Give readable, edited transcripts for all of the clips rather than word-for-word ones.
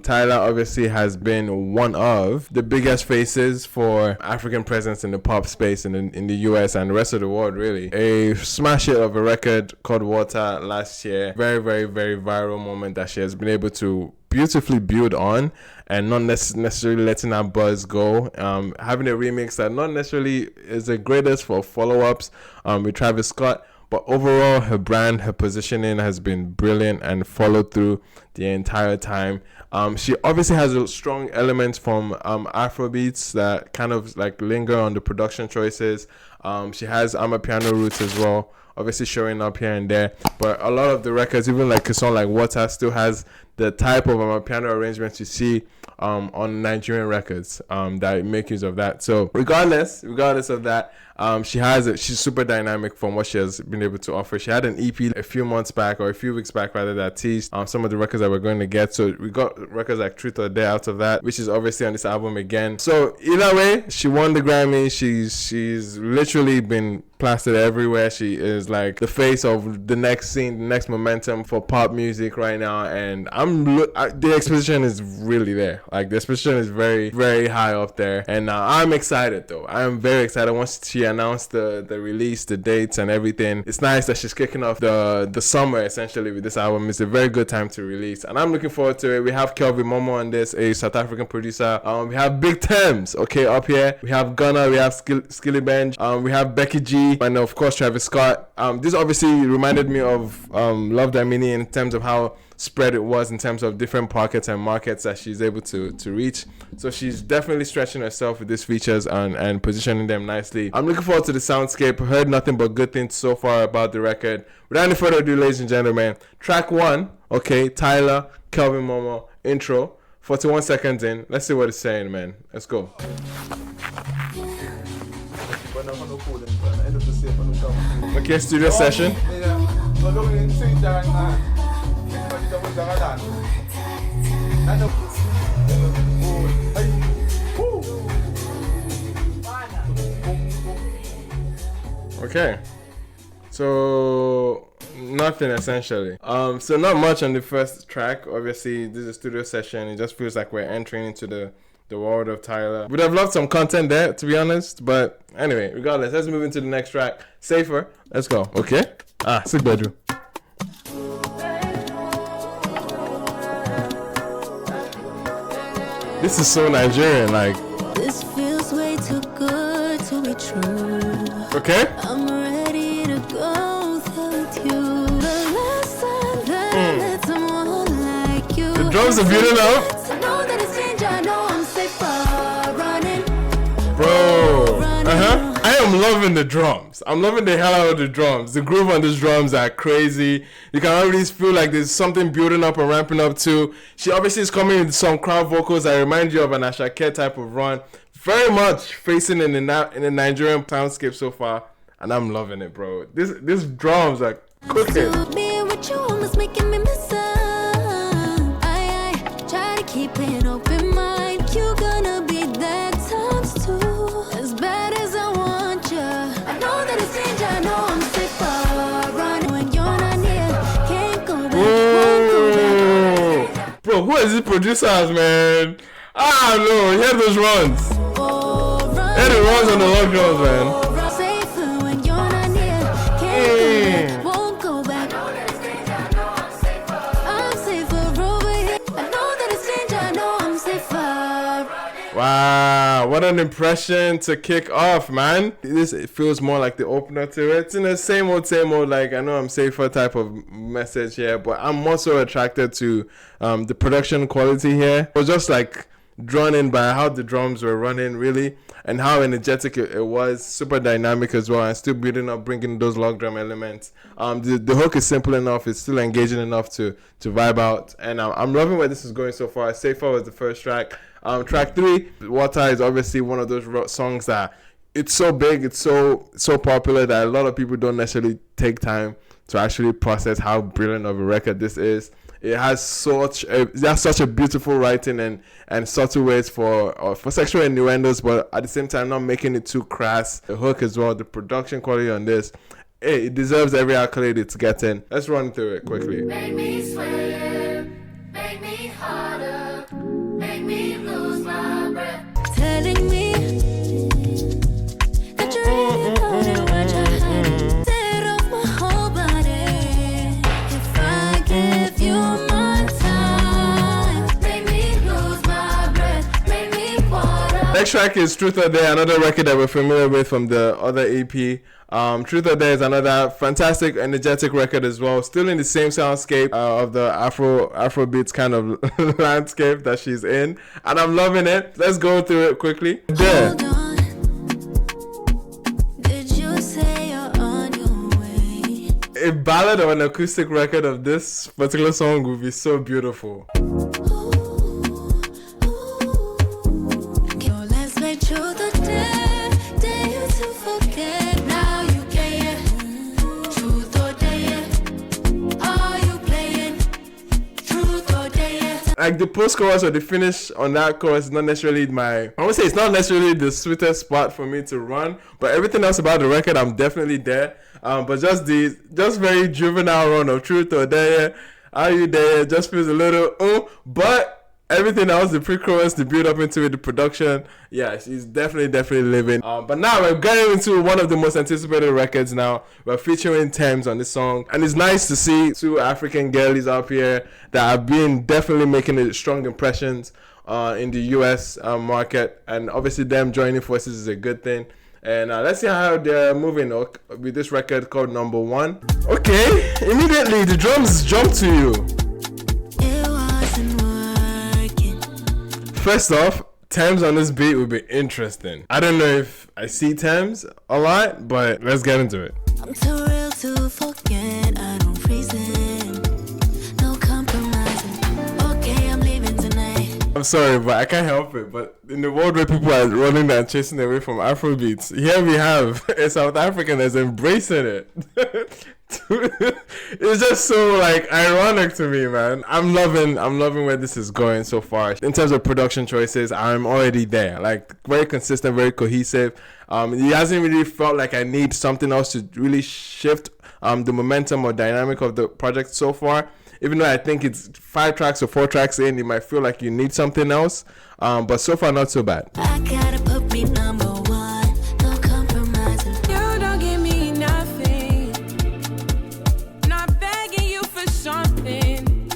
Tyla obviously has been one of the biggest faces for African presence in the pop space in the US and the rest of the world, really. A smash hit of a record called Water last year. Very, very, very viral moment that she has been able to beautifully build on and not necessarily letting that buzz go. Having a remix that not necessarily is the greatest for follow-ups with Travis Scott, but overall her brand, her positioning has been brilliant and followed through the entire time. She obviously has a strong element from Afrobeats that kind of like linger on the production choices. She has Amapiano roots as well, obviously showing up here and there, but a lot of the records, even like a song like Water, still has the type of piano arrangements you see on Nigerian records that make use of that. So regardless of that, she's super dynamic from what she has been able to offer. She had an EP a few weeks back rather, that teased some of the records that we're going to get. So we got records like Truth or Dare out of that, which is obviously on this album again. So either way, she won the Grammy. She's literally been plastered everywhere. She is like the face of the next scene, the next momentum for pop music right now, and the exposition is really there. Like the exposition is very, very high up there, and I'm excited though. I'm very excited. Once she announced the release, the dates and everything, it's nice that she's kicking off the summer essentially with this album. It's a very good time to release, and I'm looking forward to it. We have Momo on this, a South African producer. We have big Tems, okay, up here. We have Gunna, we have Skillibeng, we have Becky G, and of course Travis Scott. This obviously reminded me of Love That Mini in terms of how spread it was in terms of different pockets and markets that she's able to reach. So she's definitely stretching herself with these features and positioning them nicely. I'm looking forward to the soundscape. Heard nothing but good things so far about the record. Without any further ado, ladies and gentlemen, track 1, okay, Tyla, Kelvin Momo, intro, 41 seconds in. Let's see what it's saying, man. Let's go. Okay, studio session. Okay, so nothing essentially. So not much on the first track. Obviously, this is a studio session. It just feels like we're entering into the world of Tyla. Would have loved some content there, to be honest, but anyway, regardless, let's move into the next track. Safer. Let's go. Okay. Sick bedroom. This is so Nigerian, like. This feels way too good to be true. Okay. I'm ready to go without you. The last time that I met someone like you. The drums are beating up. I know that it's change, I know I'm safer running. Bro. I am loving the drums. I'm loving the hell out of the drums. The groove on these drums are crazy. You can already feel like there's something building up and ramping up too. She obviously is coming with some crowd vocals that remind you of an Ashake type of run. Very much facing in the Nigerian soundscape so far, and I'm loving it, bro. These drums are cooking. Being with you almost making me miss her. I try to keep an open mind. You gonna be there times 2. As bad as I want you, I know that it's danger. I know I'm safer running when you're not near. Can't go back, won't go back. Bro, who is these producers, man? No, hear those runs. Hear the runs on the long drums, man. Safer when you're not near. Can't go back, won't go back. I'm safer over here. I know that it's danger. I know I'm safer. Wow, what an impression to kick off, man. It feels more like the opener to it. It's in the same old, like, I know I'm safer type of message here, but I'm also attracted to the production quality here. It was just like drawn in by how the drums were running, really, and how energetic it was. Super dynamic as well, and still building up, bringing those log drum elements. The hook is simple enough. It's still engaging enough to vibe out, and I'm loving where this is going so far. Safer was the first track. Track 3, Water, is obviously one of those songs that it's so big, it's so popular that a lot of people don't necessarily take time to actually process how brilliant of a record this is. It has such a beautiful writing and subtle ways for sexual innuendos, but at the same time not making it too crass. The hook as well, the production quality on this, it deserves every accolade it's getting. Let's run through it quickly. Make me sweat, make me harder. next track is Truth or Dare, another record that we're familiar with from the other EP. Truth or Dare is another fantastic, energetic record as well. Still in the same soundscape of the Afrobeats kind of landscape that she's in, and I'm loving it. Let's go through it quickly. There. Hold on. Did you say you're on your way? A ballad or an acoustic record of this particular song would be so beautiful. Let's make truth or dare, dare you to forget. Now you can. Truth or dare, are you playing? Truth or dare. Like the post-chorus or the finish on that chorus is not necessarily I would say it's not necessarily the sweetest spot for me to run, but everything else about the record, I'm definitely there. But just very juvenile run of Truth or Dare, are you there? Just feels a little, but everything else, the pre-chorus, the build up into it, the production, yeah, she's definitely living. But now we're getting into one of the most anticipated records now. We're featuring Tems on this song, and it's nice to see two African girlies up here that have been definitely making strong impressions in the US market, and obviously them joining forces is a good thing. And let's see how they're moving with this record called Number One. Okay, immediately the drums jump to you. It wasn't working. First off, Tems on this beat would be interesting. I don't know if I see Tems a lot, but let's get into it. I'm too real to forget. I don't reason. No compromising. Okay, I'm leaving tonight. I'm sorry, but I can't help it. But in the world where people are running and chasing away from Afrobeats, here we have a South African that's embracing it. It's just so like ironic to me, man. I'm loving where this is going so far. In terms of production choices, I'm already there. Like very consistent, very cohesive. It hasn't really felt like I need something else to really shift the momentum or dynamic of the project so far. Even though I think it's 5 tracks or 4 tracks in, you might feel like you need something else. But so far, not so bad. I gotta put me number one. No compromising. You don't give me nothing. Not begging you for something.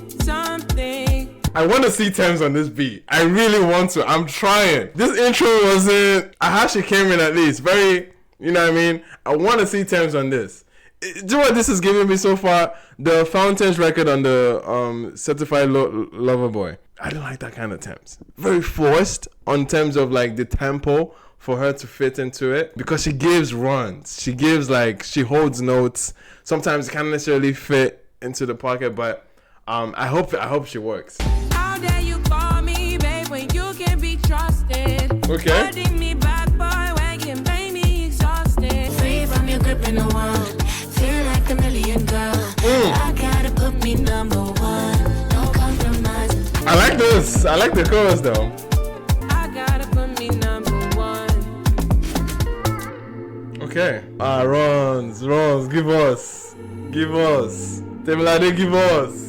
I want to see Tems on this beat. I really want to. I'm trying. This intro wasn't how she came in, at least. Very, you know what I mean? I want to see Tems on this. Do you know what this is giving me so far? The Fountains record on the Certified Lover Boy. I don't like that kind of Tems. Very forced on terms of like the tempo for her to fit into it, because she gives runs. She gives she holds notes. Sometimes it can't necessarily fit into the pocket, but I hope she works. How dare you call me, babe, when you can be trusted? Okay. Holding me back, boy, when you make me exhausted. Free from your grip in the world. Feel like a million girl. I gotta put me number one. No compromising. I like this. I like the chorus though. I gotta put me number one. Okay. Runs, give us. Temilade, give us.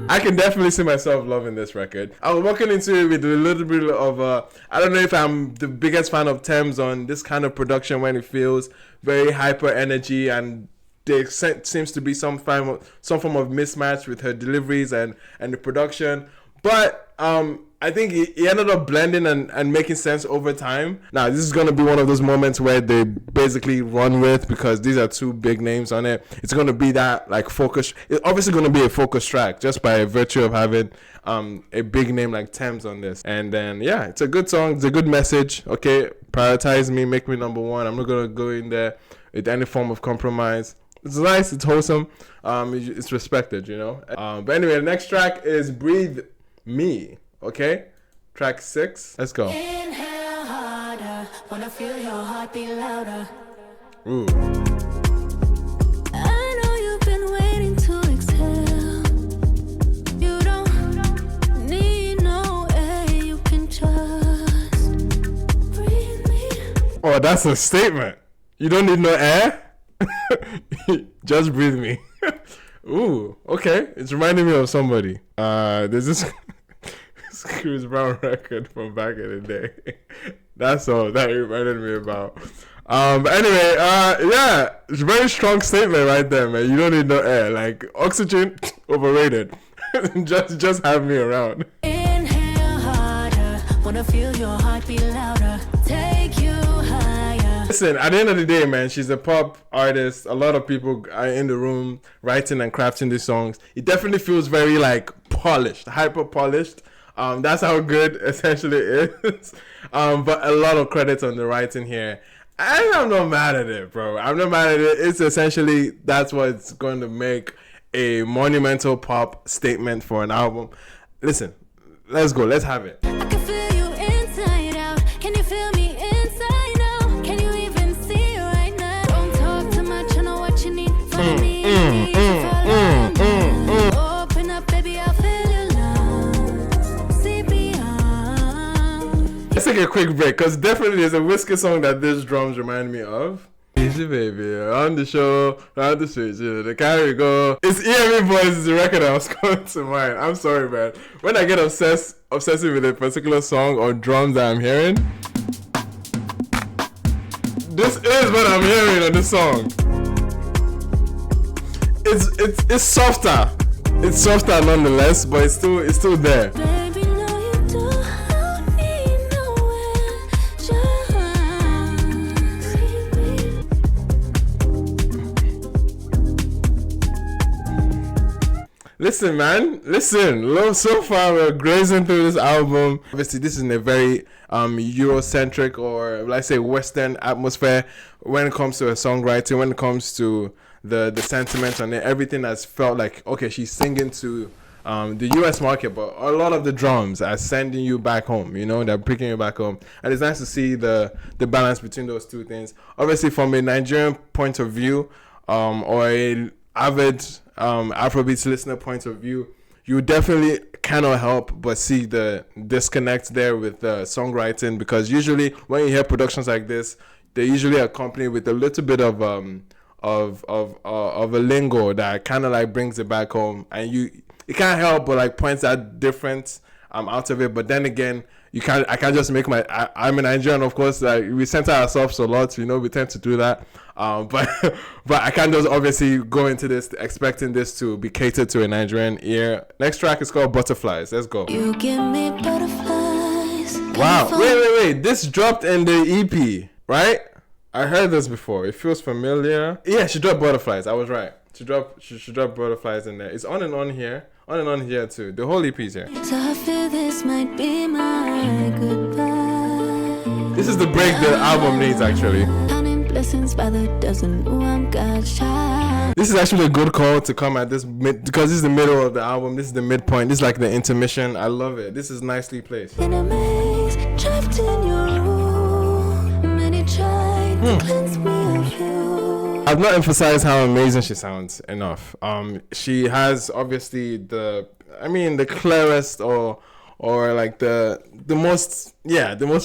I can definitely see myself loving this record. I was walking into it with a little bit of I don't know if I'm the biggest fan of Tems on this kind of production when it feels very hyper energy, and there seems to be some form of mismatch with her deliveries and the production. But I think it ended up blending and making sense over time. Now, this is going to be one of those moments where they basically run with, because these are two big names on it. It's going to be that focus. It's obviously going to be a focus track just by virtue of having a big name like Tems on this. And then, yeah, it's a good song. It's a good message. Okay, prioritize me, make me number one. I'm not going to go in there with any form of compromise. It's nice. It's wholesome. It's respected, you know. But anyway, the next track is Breathe Me. Okay, track 6. Let's go. Inhale harder. Wanna feel your heart beat louder. Ooh. I know you've been waiting to exhale. You don't need no air. You can just breathe me. Oh, that's a statement. You don't need no air? Just breathe me. Ooh, okay. It's reminding me of somebody. There's this Chris Brown record from back in the day. That's all that reminded me about. But anyway, yeah, it's a very strong statement right there, man. You don't need no air. Like, oxygen, overrated. just have me around. Inhale harder. Wanna feel your heart beat louder. Listen, at the end of the day, man, she's a pop artist. A lot of people are in the room writing and crafting these songs. It definitely feels very like polished, hyper polished. That's how good essentially it is. But a lot of credit on the writing here. And I'm not mad at it, bro. I'm not mad at it. It's essentially, that's what's going to make a monumental pop statement for an album. Listen, let's go. Let's have it. I can feel you inside out. Can you feel me inside out? Can you even see right now? Don't talk too much, I know what you need. Follow me, open up, baby, I'll feel your love. See beyond. Let's take a quick break, because definitely there's a Whiskey song that these drums remind me of. Easy baby, on the show, on the street, the carry go. It's EME Boys is the record I was going to mind. I'm sorry, man. When I get obsessive with a particular song or drums that I'm hearing, this is what I'm hearing on this song. It's softer. It's softer nonetheless, but it's still there. Baby, no, you don't need nowhere. Just Listen, man. Listen. So far, we're grazing through this album. Obviously, this is in a very Eurocentric or, let's say, Western atmosphere when it comes to her songwriting, when it comes to the sentiment on it. Everything has felt like, okay, she's singing to the US market, but a lot of the drums are sending you back home, you know, they're bringing you back home. And it's nice to see the balance between those two things. Obviously, from a Nigerian point of view, or a avid Afrobeats listener point of view, you definitely cannot help but see the disconnect there with the songwriting, because usually when you hear productions like this, they usually accompany with a little bit of a lingo that kind of like brings it back home, and you can't help but like points that difference out of it. But then again, I can't just make I'm a Nigerian, of course, like we center ourselves a lot, you know, we tend to do that. But I can't just obviously go into this expecting this to be catered to a Nigerian ear. Next track is called Butterflies. Let's go. you give me butterflies. Wow. Wait. This dropped in the EP, right? I heard this before. It feels familiar. Yeah, she dropped Butterflies. I was right. She dropped Butterflies in there. It's on and on here. On and on here too. The whole EP's here. So I feel this might be my goodbye. This is the break the album needs, actually. Counting blessings by the dozen. Ooh, I'm God's child. This is actually a good call to come at this because this is the middle of the album. This is the midpoint. This is like the intermission. I love it. This is nicely placed. In a maze, trapped in your room. Many tried to cleanse me of you. I've not emphasized how amazing she sounds enough. She has obviously the clearest or like the most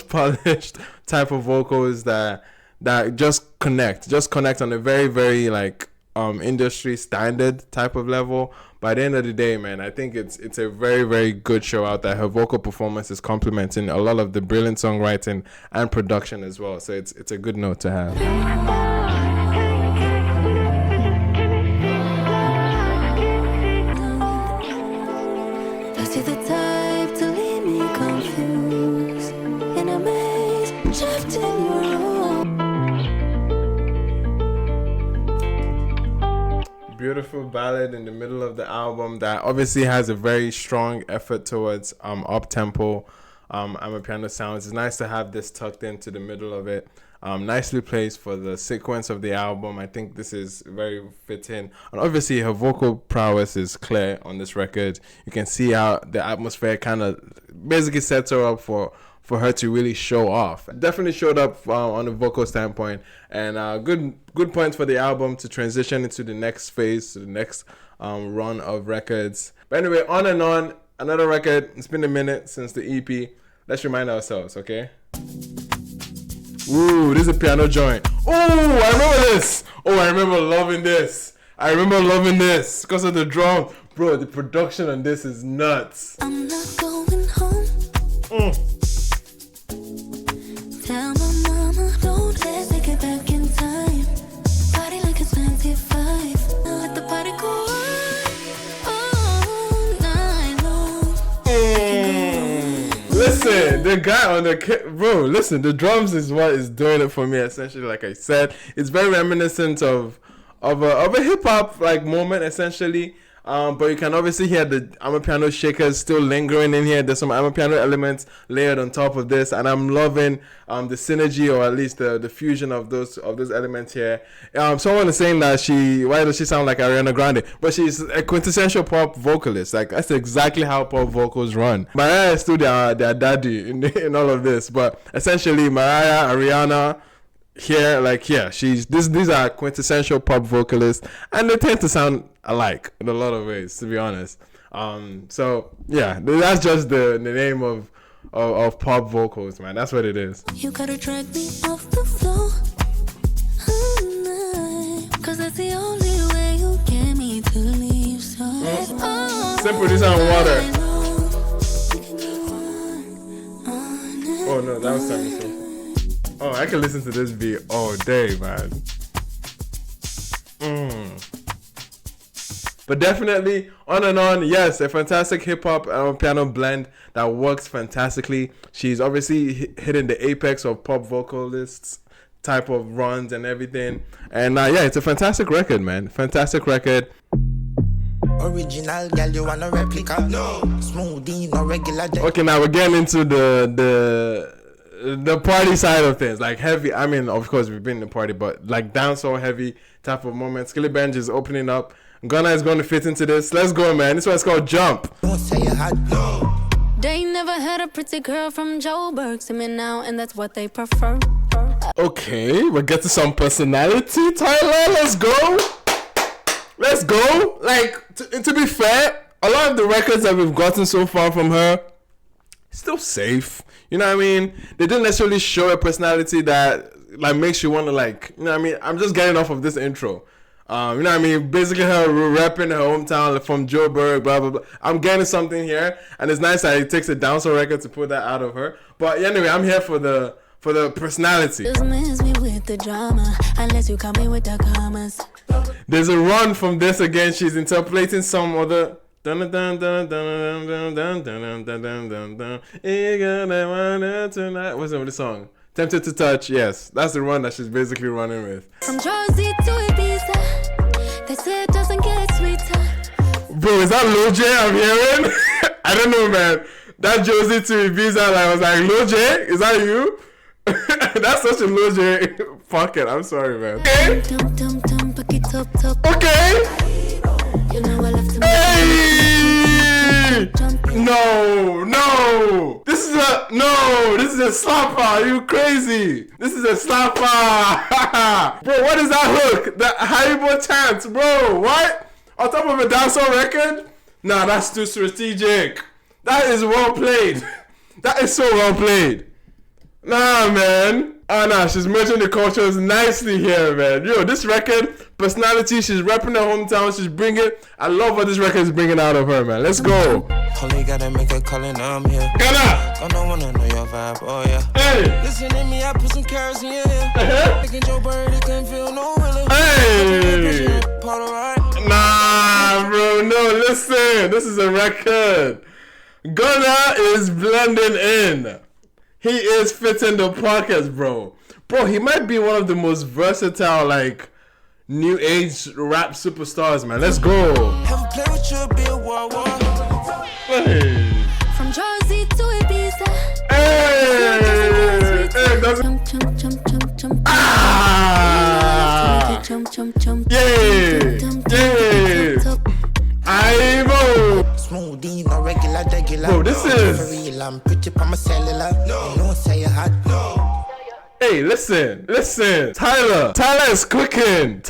polished type of vocals that just connect on a very, very like industry standard type of level. By the end of the day, man, I think it's a very, very good show out there. Her vocal performance is complementing a lot of the brilliant songwriting and production as well. So it's a good note to have. You're the type to leave me confused. In a maze, trapped in your room. Beautiful ballad in the middle of the album that obviously has a very strong effort towards up tempo amapiano sounds. It's nice to have this tucked into the middle of it. Nicely placed for the sequence of the album. I think this is very fitting, and obviously her vocal prowess is clear on this record. You can see how the atmosphere kind of basically sets her up for her to really show off. Definitely showed up on a vocal standpoint, and good points for the album to transition into the next phase, to the next run of records. But anyway, on and on, another record. It's been a minute since the EP. Let's remind ourselves, okay? Ooh, this is a piano joint. Ooh, I remember this. Oh, I remember loving this. Because of the drum. Bro, the production on this is nuts. I'm not going home. Tell my mama, don't let's take it back in time. Party like it's 25. Now let the party go on all night long. Listen, the the guy on the bro, listen, the drums is what is doing it for me. Essentially, like I said, it's very reminiscent of a hip hop like moment, essentially. But you can obviously hear the amapiano shakers still lingering in here. There's some amapiano elements layered on top of this, and I'm loving the synergy, or at least the fusion of those elements here. Someone is saying that why does she sound like Ariana Grande? But she's a quintessential pop vocalist. Like, that's exactly how pop vocals run. Mariah is still their daddy in all of this, but essentially Mariah, Ariana. Here, like, yeah, these are quintessential pop vocalists, and they tend to sound alike in a lot of ways, to be honest. So yeah, that's just the name of pop vocals, man. That's what it is. You gotta drag me off the floor, cause that's the only way you get me to leave. So Simple, this on water. Oh no, that was something. Oh, I can listen to this beat all day, man. But definitely, on and on, yes, a fantastic hip-hop piano blend that works fantastically. She's obviously hitting the apex of pop vocalists type of runs and everything. And yeah, it's a fantastic record, man. Fantastic record. Original girl, you want a replica? No. Smoothie, no regular. Okay, now we're getting into the party side of things, like heavy. I mean, of course, we've been in the party, but like dancehall heavy type of moment. Skillibeng is opening up. Gunna is going to fit into this. Let's go, man. This one's called Jump. Don't say you had no. they never had a pretty girl from Joburg to me now, and that's what they prefer. Okay, we'll get to some personality, Tyla. Let's go. Let's go. Like, to be fair, a lot of the records that we've gotten so far from her, still safe. You know what I mean? They didn't necessarily show a personality that like makes you want to, like, you know what I mean? I'm just getting off of this intro. You know what I mean? Basically her repping her hometown from Joburg, blah, blah, blah. I'm getting something here. And it's nice that it takes a dancehall record to put that out of her. But anyway, I'm here for the personality. Just miss me with the drama, unless you come in with the commas. There's a run from this again. She's interpolating some other... Dun dun dun dun dun dun dun dun dun dun dun dun. You gonna wanna tonight. What's the name of the song? Tempted to Touch. Yes, that's the run that she's basically running with. From Jersey to Ibiza, they say it doesn't get sweeter. Bro, is that Lil J I'm hearing? I don't know, man. That Jersey to Ibiza, I was like, Lil J, is that you? That's such a Lil J pocket. I'm sorry, man. Okay. Okay. You know I love to Hey! No! This is a slapper. Are you crazy? This is a slapper. Bro, what is that hook? The Haribo chant, bro. What? On top of a dancehall record? Nah, that's too strategic. That is well played. That is so well played. Nah, man. Oh, nah, she's merging the cultures nicely here, man. Yo, this record, personality, she's repping her hometown, she's bringing... I love what this record is bringing out of her, man. Let's go. Only gotta make a call and I'm here. Gunna! I don't wanna know your vibe, oh yeah. Hey! Listen to me, I put some carrots in your ear. Making Joe Bird, it can feel no willing. Hey! Part of right. Nah, bro, no, listen. This is a record. Gunna is blending in. He is fitting the pockets, bro. Bro, he might be one of the most versatile, like, new age rap superstars, man. Let's go. Have a play with you, be a war. Hey. From Jersey to Ibiza. Hey. Hey, Jump, jump, jump, jump, jump. Ah. Jump, jump, jump. Yeah. Yeah. Ivo. Smoothie, no regular. Bro, this is... For real, I'm pretty pa my cellular. No. You know, say you had. No. Hey, listen. Tyla is cooking.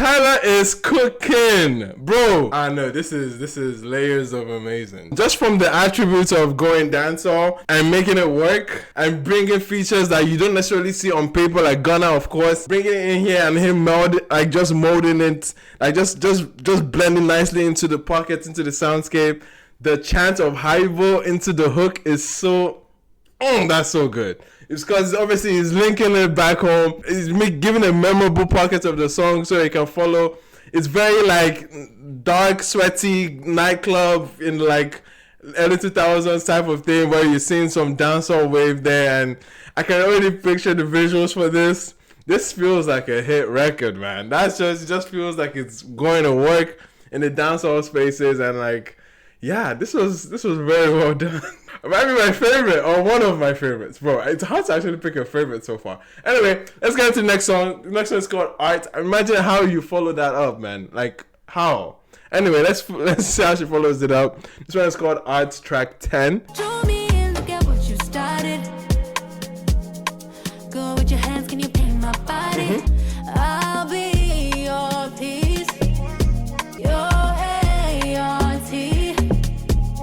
Bro. I know, this is layers of amazing. Just from the attributes of going dancehall and making it work and bringing features that you don't necessarily see on paper, like Gunna, of course. Bringing it in here and him just molding it, like just blending nicely into the pockets, into the soundscape. The chant of Haibo into the hook is so... that's so good. It's because obviously he's linking it back home. He's giving a memorable pocket of the song so you can follow. It's very like dark, sweaty nightclub in like early 2000s type of thing where you're seeing some dancehall wave there, and I can already picture the visuals for this. This feels like a hit record, man. It just feels like it's going to work in the dancehall spaces, and like, yeah, this was very well done. Might be my favorite or one of my favorites, bro. It's hard to actually pick a favorite so far. Anyway, let's get into the next song. The next one is called Art. Imagine how you follow that up, man. Like how? Anyway, let's see how she follows it up. This one is called Art, track 10. Draw me in, look at what you started. Go with your hands, can you paint my body? I'll be your piece, your ART.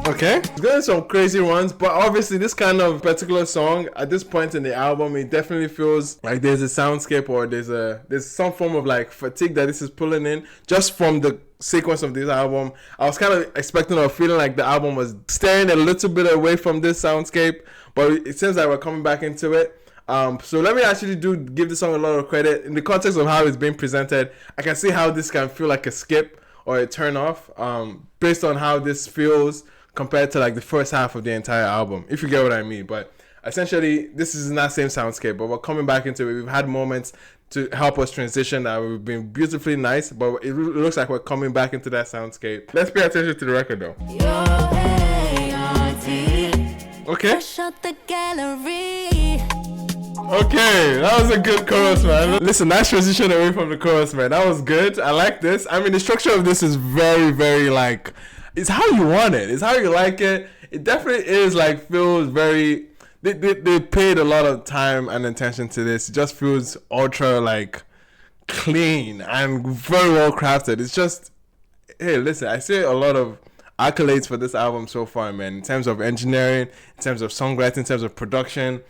Okay, it's getting some crazy runs, but obviously this kind of particular song at this point in the album, it definitely feels like there's a soundscape or there's some form of like fatigue that this is pulling in just from the sequence of this album. I was kind of expecting or feeling like the album was staring a little bit away from this soundscape, but it seems like we're coming back into it. So let me actually give this song a lot of credit in the context of how it's being presented. I can see how this can feel like a skip or a turn off, based on how this feels compared to like the first half of the entire album, if you get what I mean. But essentially, this is in that same soundscape, but we're coming back into it. We've had moments to help us transition that have been beautifully nice, but it looks like we're coming back into that soundscape. Let's pay attention to the record though. Your ART. Okay. Shut the gallery. Okay, that was a good chorus, man. Listen, nice transition away from the chorus, man. That was good. I like this. I mean, the structure of this is very, very like, it's how you want it. It's how you like it. It definitely is like, feels very, they paid a lot of time and attention to this. It just feels ultra like clean and very well crafted. It's just, hey, listen, I see a lot of accolades for this album so far, man, in terms of engineering, in terms of songwriting, in terms of production.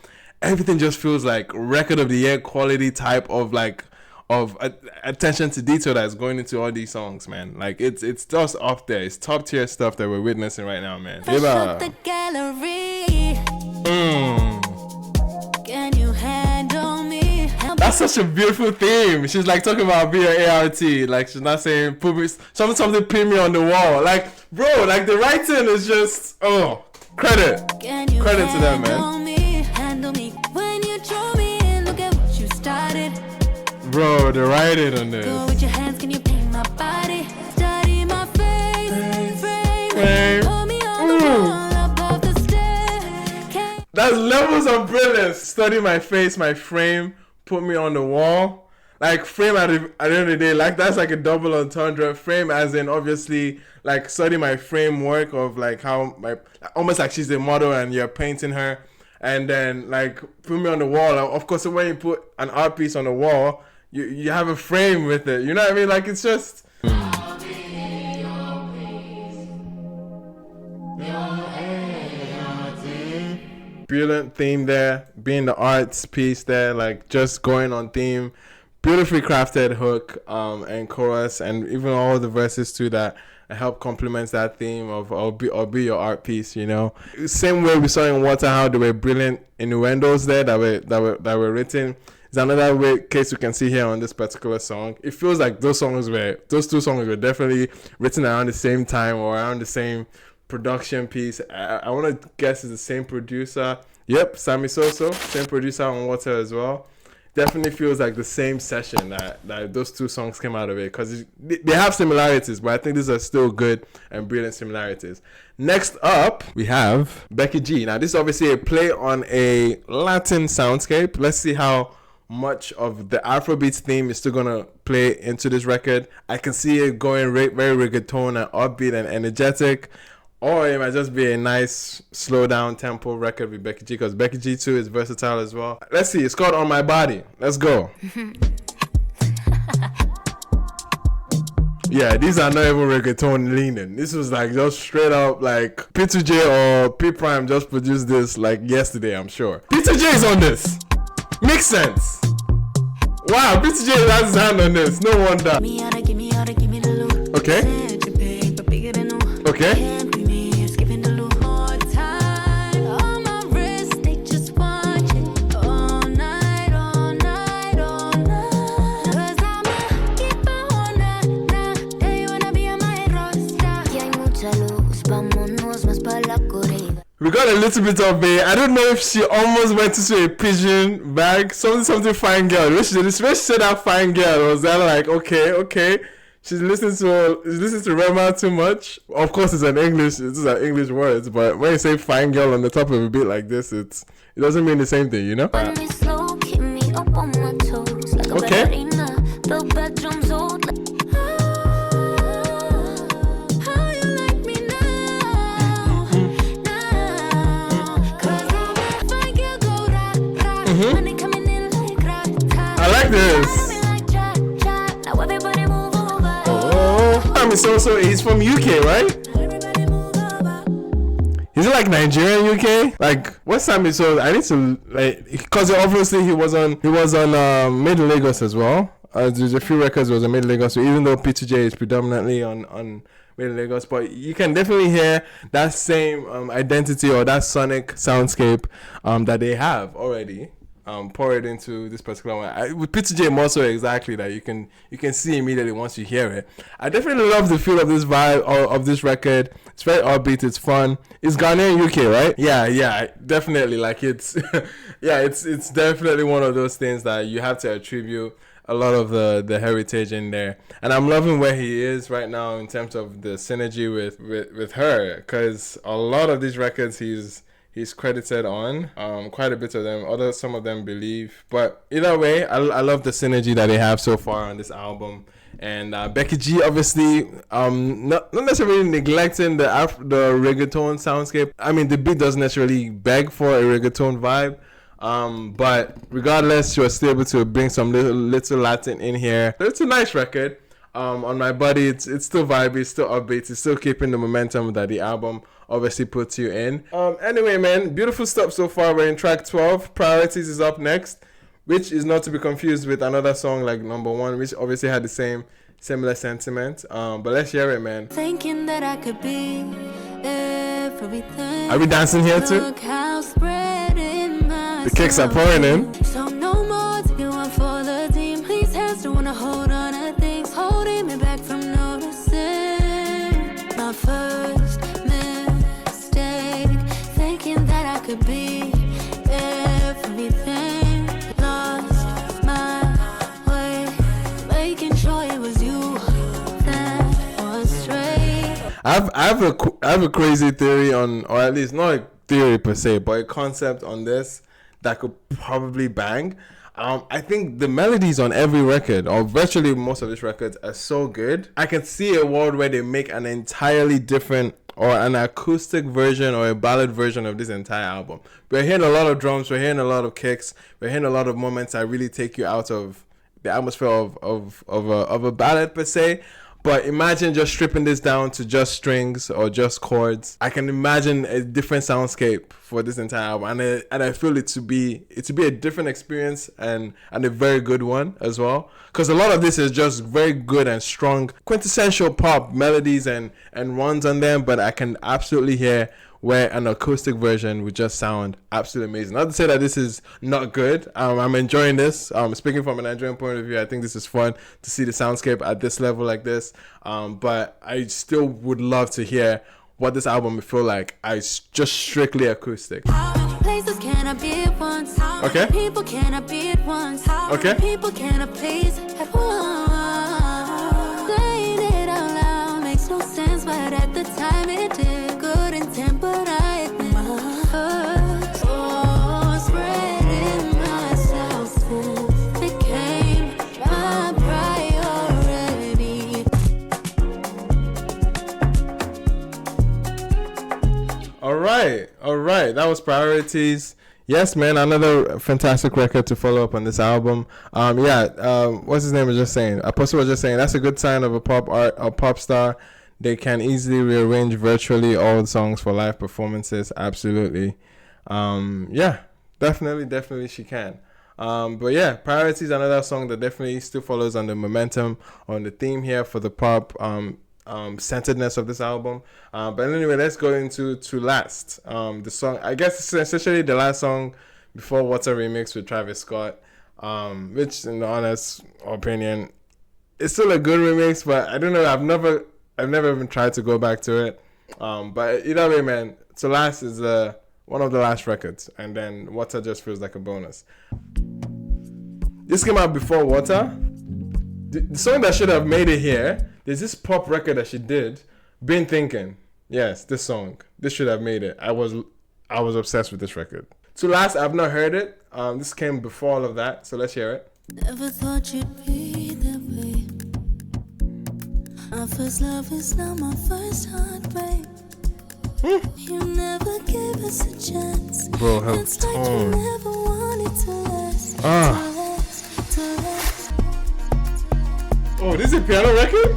Everything just feels like record of the year quality type of like of attention to detail that's going into all these songs, man. Like it's just up there. It's top tier stuff that we're witnessing right now, man. Shut the gallery. Can you handle me? That's such a beautiful theme. She's like talking about being an ART. Like she's not saying put me something pin me on the wall. Like bro, like the writing is just credit to them, man. Bro, the writing on this. Go with your hands, can you paint my body? Study my face, frame. Put me on the wall above the stairs. That's levels of brilliance. Study my face, my frame, put me on the wall. Like frame at the end of the day, like that's like a double entendre. Frame as in obviously like study my framework of like how almost like she's a model and you're painting her. And then like put me on the wall. Of course, when you put an art piece on the wall, you have a frame with it. You know what I mean? Like it's just. Brilliant theme there, being the arts piece there, like just going on theme. Beautifully crafted hook and chorus, and even all the verses too that help complement that theme of I'll be your art piece, you know. Same way we saw in Water how there were brilliant innuendos there that were written. It's another case we can see here on this particular song. It feels like those two songs were definitely written around the same time or around the same production piece. I want to guess it's the same producer. Yep, Sammy Soso, same producer on Water as well. Definitely feels like the same session that those two songs came out of it, because they have similarities, but I think these are still good and brilliant similarities. Next up, we have Becky G. Now, this is obviously a play on a Latin soundscape. Let's see how much of the Afrobeats theme is still going to play into this record. I can see it going very reggaeton and upbeat and energetic. Or it might just be a nice slow down tempo record with Becky G, because Becky G too is versatile as well. Let's see, it's called On My Body. Let's go. Yeah, these are not even reggaeton leaning. This was like just straight up like P2J or P Prime just produced this like yesterday, I'm sure. P2J is on this. Makes sense. Wow, P2J has his hand on this. No wonder. Okay. Okay. got a little bit of a, I don't know if she almost went into a pigeon bag, something fine girl. When she said that fine girl, was that like, okay. She's listening to Rema too much. Of course, it's an English words, but when you say fine girl on the top of a beat like this, it doesn't mean the same thing, you know? When me slow, keep me up on my toes like a Okay. ballerina. The bedroom's old. How you like me now? Cause I'm a fine girl, go rah. Money coming in like rah. I like this. Now everybody move over. Oh, I mean, so he's from UK, right? Everybody move over. Is it like Nigerian UK? Like, what's Sammy? So I need to like, because obviously he was on Made in Lagos as well. There's a few records was on Made in Lagos. So even though P2J is predominantly on Made in Lagos, but you can definitely hear that same identity or that sonic soundscape that they have already. Pour it into this particular one. With P2J more so exactly that you can see immediately once you hear it. I definitely love the feel of this vibe of this record. It's very upbeat. It's fun. It's Ghanaian UK, right? Yeah, definitely. Like it's, yeah, it's definitely one of those things that you have to attribute a lot of the heritage in there. And I'm loving where he is right now in terms of the synergy with her, because a lot of these records he's credited on, quite a bit of them, some of them believe. But either way, I love the synergy that they have so far on this album. And Becky G, obviously, not necessarily neglecting the reggaeton soundscape. I mean, the beat doesn't necessarily beg for a reggaeton vibe. But regardless, she was still able to bring some little Latin in here. It's a nice record. On My Body, it's still vibey, it's still upbeat, it's still keeping the momentum that the album obviously puts you in. Anyway, man, beautiful stuff so far. We're in track 12. Priorities is up next, which is not to be confused with another song like Number One, which obviously had the similar sentiment. But let's hear it, man. Thinking that I could be everything. Are we dancing here too? Look how spreading my The kicks are pouring in. So no more taking one for the team. Please hands don't wanna hold on to things holding me back from noticing my first mistake. Thinking that I could be everything. Lost my way, making sure it was you that was straight. I have a crazy theory on, or at least not a theory per se, but a concept on this that could probably bang. I think the melodies on every record, or virtually most of these records, are so good. I can see a world where they make an entirely different or an acoustic version or a ballad version of this entire album. We're hearing a lot of drums, we're hearing a lot of kicks, we're hearing a lot of moments that really take you out of the atmosphere of a ballad per se. But imagine just stripping this down to just strings or just chords. I can imagine a different soundscape for this entire album, and I feel it to be a different experience and a very good one as well. Because a lot of this is just very good and strong, quintessential pop melodies and runs on them. But I can absolutely hear where an acoustic version would just sound absolutely amazing. Not to say that this is not good. I'm enjoying this. Speaking from a Nigerian point of view, I think this is fun to see the soundscape at this level like this. But I still would love to hear what this album would feel like. Just strictly acoustic. How many places can I be at once? How Okay. many people can I be at once? How Okay. many people can I please at once? Saying it out loud makes no sense, but at the time it did. Good intent, but I admit my first. Oh, spreading myself thin became my priority. All right. That was Priorities. Yes, man, another fantastic record to follow up on this album. What's his name was just saying? Apostle was just saying that's a good sign of a pop star. They can easily rearrange virtually all the songs for live performances. Absolutely. Definitely she can. But yeah, Priorities, another song that definitely still follows on the momentum, on the theme here for the pop centeredness of this album. But anyway, let's go into To Last. The song, I guess it's essentially the last song before Water Remix with Travis Scott, which in honest opinion, it's still a good remix, but I don't know, I've never even tried to go back to it. But either way, man, To Last is One of the last records. And then Water just feels like a bonus. This came out before Water. The song that should have made it here, there's this pop record that she did, Been Thinking. Yes, this song. This should have made it. I was obsessed with this record. To last, I've not heard it. This came before all of that, so let's hear it. Never thought you'd be that way. Our first love is now my first heartbreak. You never gave us a chance. Bro, her It's like you tone. never wanted to last. To last. Oh, this is a piano record?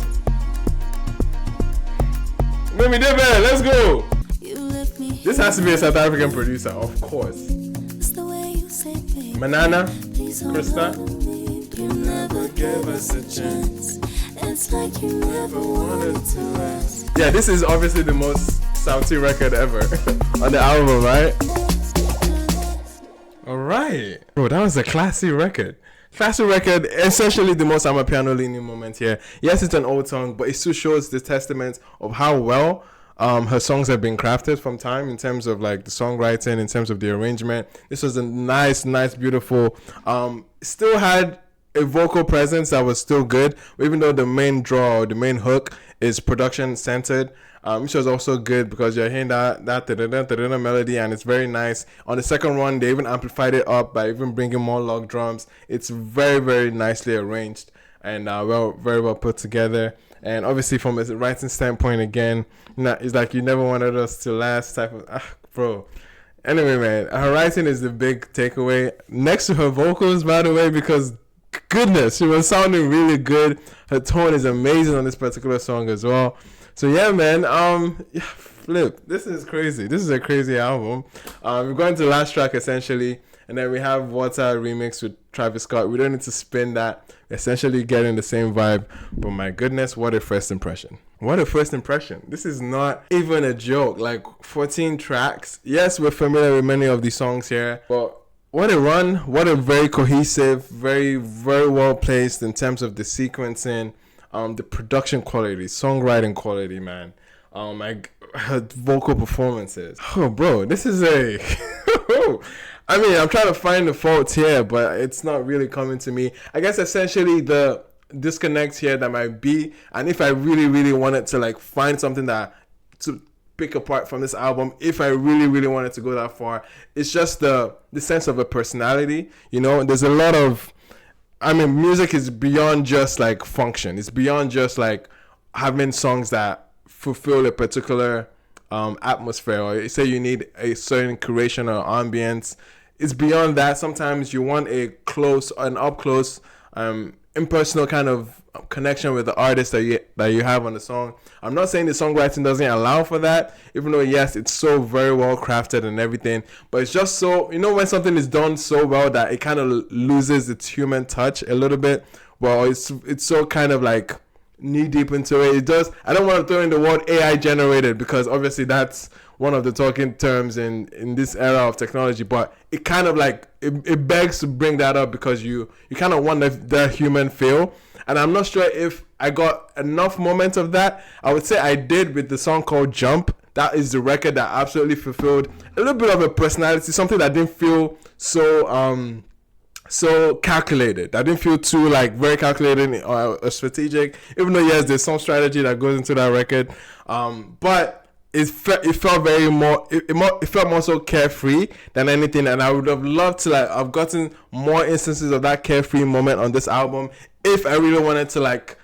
Remy Baggins, let's go. You left me. This has to be a South African producer, of course. It's the way you say, babe. Manana, Please hold Krista. on to me. You never gave us a chance. It's like you never wanted to last. Yeah, this is obviously the most Southie record ever on the album, right? Alright. Bro, that was a classy record. Classy record, essentially the most Amapiano leaning moment here. Yes, it's an old song, but it still shows the testament of how well her songs have been crafted from time in terms of like the songwriting, in terms of the arrangement. This was a nice, beautiful. Still had a vocal presence that was still good, even though the main draw, the main hook is production centered, which was also good because you're hearing that melody and it's very nice. On the second one, they even amplified it up by even bringing more log drums. It's very, very nicely arranged and very well put together. And obviously from a writing standpoint, again, it's like you never wanted us to last type of, bro. Anyway, man, her writing is the big takeaway next to her vocals, by the way, because goodness, she was sounding really good. Her tone is amazing on this particular song as well. So yeah, man, flip, this is crazy. This is a crazy album. We're going to the last track essentially, and then we have Water remix with Travis Scott. We don't need to spin that. We're essentially getting the same vibe, but my goodness, what a first impression. What a first impression. This is not even a joke. Like 14 tracks. Yes, we're familiar with many of these songs here, but what a run. What a very cohesive, very, very well placed in terms of the sequencing, the production quality, songwriting quality, man. Her vocal performances. Oh, bro, this is a... I mean, I'm trying to find the faults here, but it's not really coming to me. I guess essentially the disconnect here that might be, and if I really, really wanted to like find something that to pick apart from this album, if I really, really wanted to go that far, it's just the sense of a personality. You know, there's a lot of, I mean, music is beyond just like function. It's beyond just like having songs that fulfill a particular atmosphere, or say you need a certain curation or ambience. It's beyond that. Sometimes you want an up close, impersonal kind of connection with the artist that you have on the song. I'm not saying the songwriting doesn't allow for that, even though yes, it's so very well crafted and everything, but it's just so, you know, when something is done so well that it kind of loses its human touch a little bit. Well, it's so kind of like knee deep into it. It does. I don't want to throw in the word AI generated because obviously that's one of the talking terms in this era of technology, but it kind of like it begs to bring that up because you kind of want that human feel. And I'm not sure if I got enough moments of that. I would say I did with the song called Jump. That is the record that absolutely fulfilled a little bit of a personality, something that didn't feel so calculated. I didn't feel too like very calculated or strategic, even though yes, there's some strategy that goes into that record. But it felt very more. It felt more so carefree than anything, and I would have loved to like I've gotten more instances of that carefree moment on this album. If I really wanted to like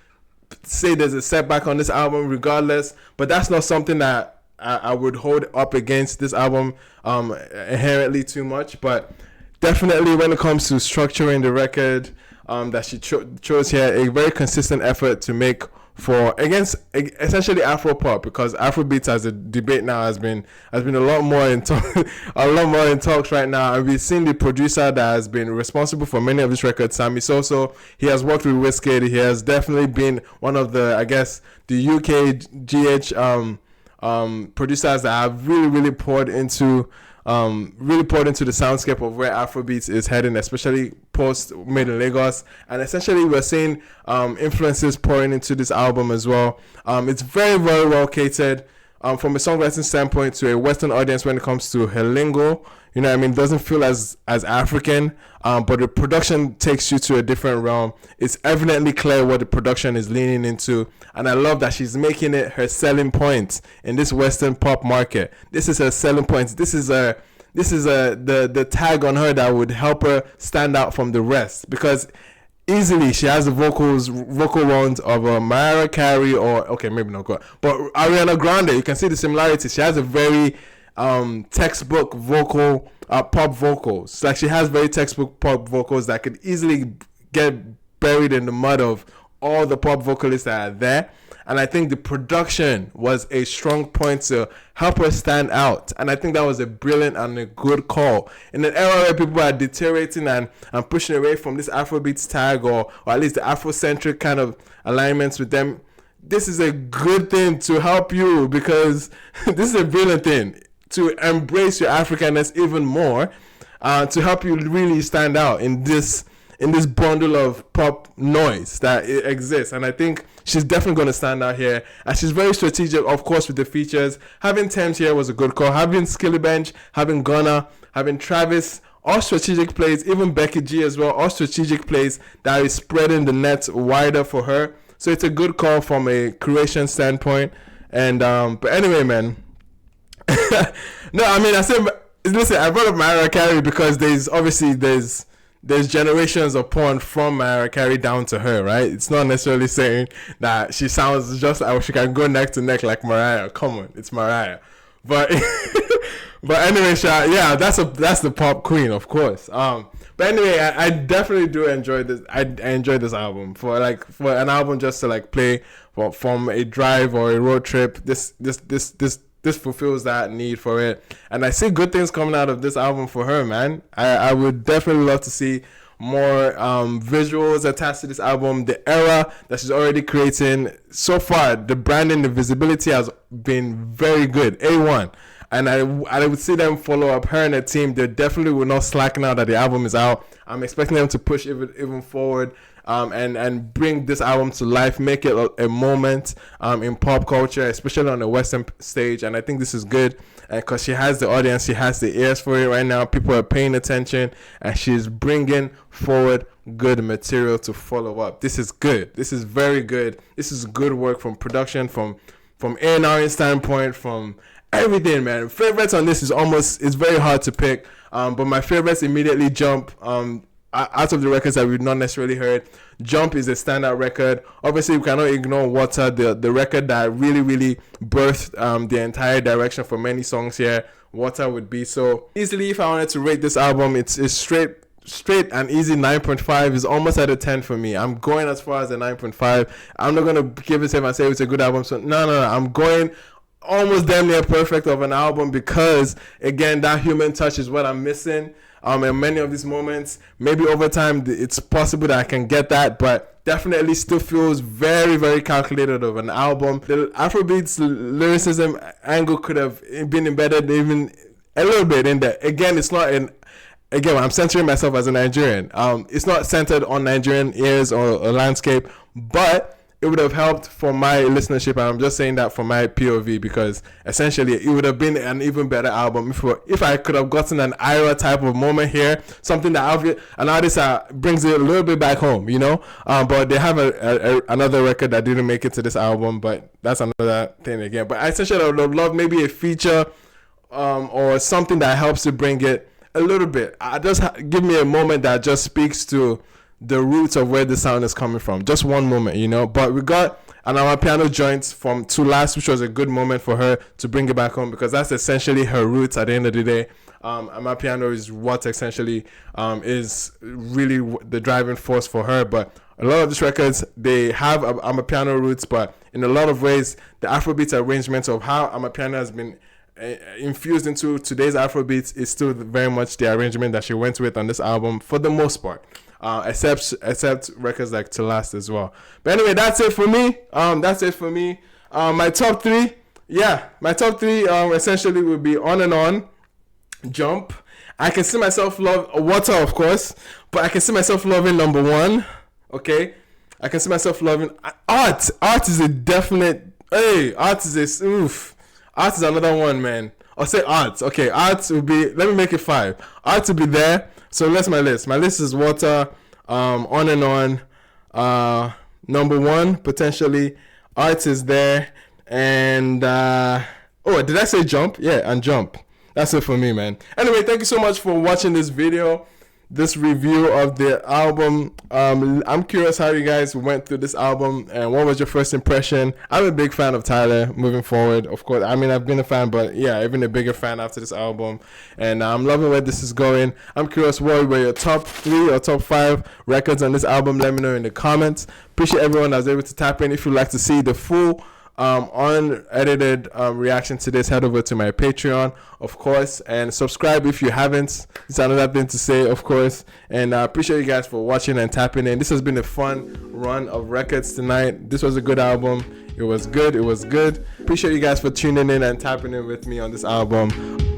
say there's a setback on this album, regardless, but that's not something that I would hold up against this album inherently too much. But definitely when it comes to structuring the record that she chose here, a very consistent effort to make for against essentially Afro pop, because Afrobeats as a debate now has been a lot more in talks right now, and we've seen the producer that has been responsible for many of these records, Sammy Soso. He has worked with Wizkid. He has definitely been one of the, I guess, the UK GH producers that have really poured into the soundscape of where Afrobeats is heading, especially post Made in Lagos. And essentially we're seeing influences pouring into this album as well. It's very, very well catered. from a songwriting standpoint to a Western audience when it comes to her lingo. You know what I mean? It doesn't feel as African, but the production takes you to a different realm. It's evidently clear what the production is leaning into, and I love that she's making it her selling point in this Western pop market. This is her selling point. This is the tag on her that would help her stand out from the rest, because easily she has the vocal runs of Mariah Carey, or okay, maybe not good, but Ariana Grande. You can see the similarities. She has a very textbook vocal, pop vocals. Like, she has very textbook pop vocals that could easily get buried in the mud of all the pop vocalists that are there. And I think the production was a strong point to help her stand out. And I think that was a brilliant and a good call. In an era where people are deteriorating and pushing away from this Afrobeats tag, or at least the Afrocentric kind of alignments with them, this is a good thing to help you, because this is a brilliant thing to embrace your Africanness even more, to help you really stand out in this bundle of pop noise that exists. And I think she's definitely going to stand out here, and she's very strategic, of course, with the features. Having Tems here was a good call. Having Skillibeng, having Gunna, having Travis, all strategic plays, even Becky G as well, all strategic plays that is spreading the net wider for her. So it's a good call from a creation standpoint. And but anyway, man, no, I mean, listen, I brought up Mariah Carey because there's generations of porn from Mariah Carey down to her, right? It's not necessarily saying that she sounds just like, she can go neck to neck like Mariah. Come on, it's Mariah. But but anyway, yeah, that's the pop queen, of course. But anyway, I definitely do enjoy this. I enjoy this album for an album just to like play from a drive or a road trip. This fulfills that need for it. And I see good things coming out of this album for her, man. I would definitely love to see more visuals attached to this album. The era that she's already creating, so far, the branding, the visibility has been very good. A1. And I would see them follow up. Her and her team, they definitely will not slack now that the album is out. I'm expecting them to push even forward. And bring this album to life, make it a moment in pop culture, especially on the Western stage. And I think this is good because she has the audience, she has the ears for it right now. People are paying attention, and she's bringing forward good material to follow up. This is good. This is very good. This is good work from production, from A&R standpoint, from everything, man. Favorites on this it's very hard to pick, but my favorites immediately jump out of the records that we've not necessarily heard. Jump is a standout record. Obviously, we cannot ignore Water, the record that really, really birthed the entire direction for many songs here. Water would be so easily, if I wanted to rate this album, it's straight and easy 9.5. Is almost at a 10 for me. I'm going as far as a 9.5. I'm not gonna give it and say it's a good album. So no, I'm going almost damn near perfect of an album, because again, that human touch is what I'm missing. In many of these moments, maybe over time it's possible that I can get that, but definitely still feels very, very calculated of an album. The Afrobeats lyricism angle could have been embedded even a little bit in there. Again, it's not again, I'm centering myself as a Nigerian. It's not centered on Nigerian ears or landscape, but it would have helped for my listenership, and I'm just saying that for my POV, because essentially it would have been an even better album if I could have gotten an Ira type of moment here, something that an artist brings it a little bit back home, you know. But they have another record that didn't make it to this album, but that's another thing again. But essentially, I would have loved maybe a feature or something that helps to bring it a little bit. Give me a moment that just speaks to the roots of where the sound is coming from. Just one moment, you know. But we got an Amapiano joint from To Last, which was a good moment for her to bring it back home, because that's essentially her roots at the end of the day. Amapiano is what essentially is really the driving force for her. But a lot of these records, they have Amapiano roots, but in a lot of ways, the Afrobeats arrangements of how Amapiano has been infused into today's Afrobeats is still very much the arrangement that she went with on this album for the most part. Except records like To Last as well. But anyway, that's it for me. My top three essentially would be On and On, Jump. I can see myself love Water, of course, but I can see myself loving number one. Okay, I can see myself loving Art. Art is a definite. Art is Arts is another one, man. I'll say Arts. Okay, Arts will be, let me make it 5. Arts will be there. So that's my list. My list is Water, On and On. Number 1, potentially. Arts is there. And, oh, did I say Jump? Yeah, and Jump. That's it for me, man. Anyway, thank you so much for watching this video. This review of the album. I'm curious how you guys went through this album and what was your first impression. I'm a big fan of Tyla moving forward, of course. I mean, I've been a fan, but yeah, even a bigger fan after this album. And I'm loving where this is going. I'm curious what were your top 3 or top 5 records on this album. Let me know in the comments. Appreciate everyone that was able to tap in. If you'd like to see the full unedited reaction to this, head over to my Patreon, of course, and subscribe if you haven't. It's another thing to say, of course. And I appreciate you guys for watching and tapping in. This has been a fun run of records tonight. This was a good album. It was good. Appreciate you guys for tuning in and tapping in with me on this album.